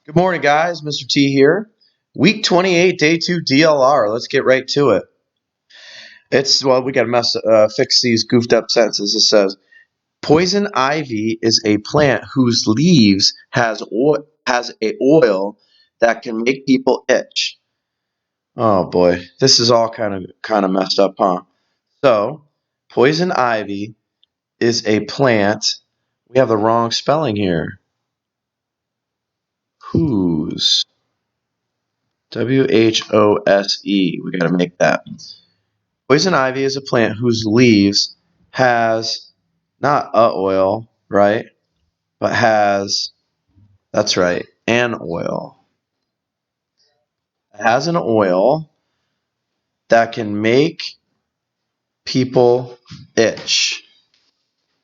Good morning, guys. Mr. T here. Week 28, day 2 DLR. Let's get right to it. We got to fix these goofed up sentences. It says, poison ivy is a plant whose leaves has a oil that can make people itch. Oh boy, this is all kind of messed up, huh? So, poison ivy is a plant. We have the wrong spelling here. Whose? WHOSE. We got to make that. Poison ivy is a plant whose leaves has not a oil, right? But has, that's right, an oil. It has an oil that can make people itch.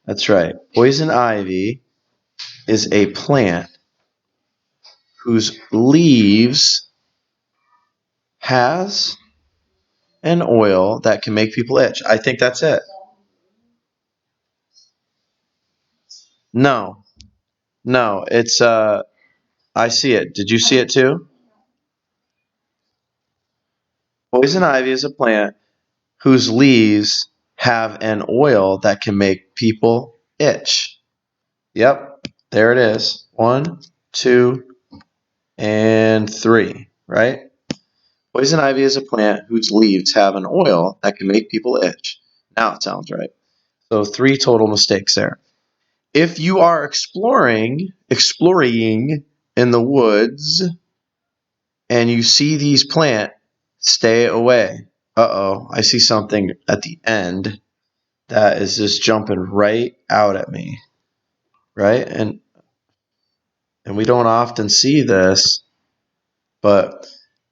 That's right. Poison ivy is a plant whose leaves has an oil that can make people itch. I think that's it. No, it's I see it. Did you see it too? Poison ivy is a plant whose leaves have an oil that can make people itch. Yep, there it is. 1, 2, and 3, right? Poison ivy is a plant whose leaves have an oil that can make people itch. Now it sounds right. So 3 total mistakes there. If you are exploring in the woods and you see these plants, stay away. Uh-oh, I see something at the end that is just jumping right out at me, right? And we don't often see this, but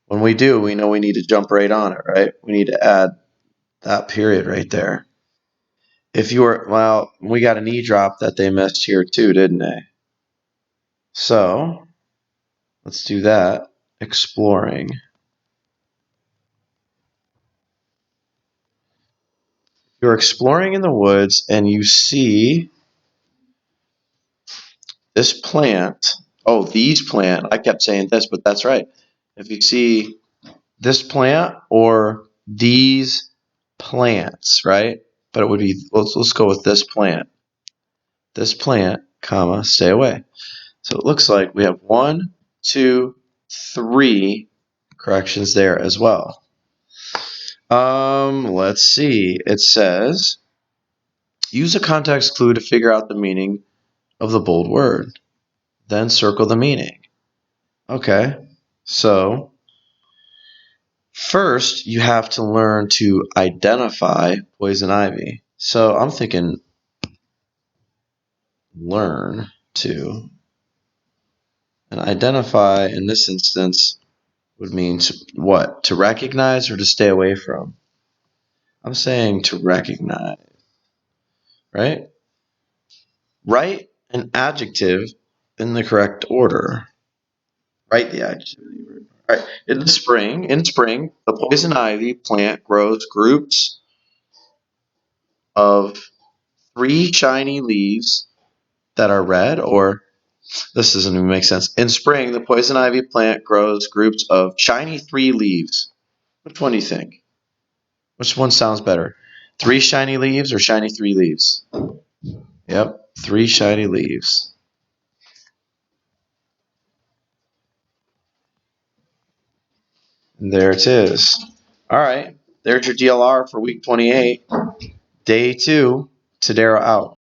when we do, we know we need to jump right on it, right? We need to add that period right there. If you were, well, we got an E drop that they missed here too, didn't they? So let's do that. Exploring. You're exploring in the woods and you see this plant. Oh, these plant. I kept saying this, but that's right. If you see this plant or these plants, right? But it would be, let's go with this plant. This plant, comma, stay away. So it looks like we have 1, 2, 3 corrections there as well. Let's see. It says, use a context clue to figure out the meaning of the bold word. Then circle the meaning. Okay, so first you have to learn to identify poison ivy. So I'm thinking learn to. And identify in this instance would mean to what? To recognize or to stay away from? I'm saying to recognize, right? Write an adjective in the correct order. Write the adjective. All right. In spring, the poison ivy plant grows groups of 3 shiny leaves that are red, or this doesn't even make sense. In spring, the poison ivy plant grows groups of shiny 3 leaves. Which one do you think? Which one sounds better? 3 shiny leaves or shiny 3 leaves? Yep, 3 shiny leaves. And there it is. All right, there's your DLR for week 28. Day 2, Tadera out.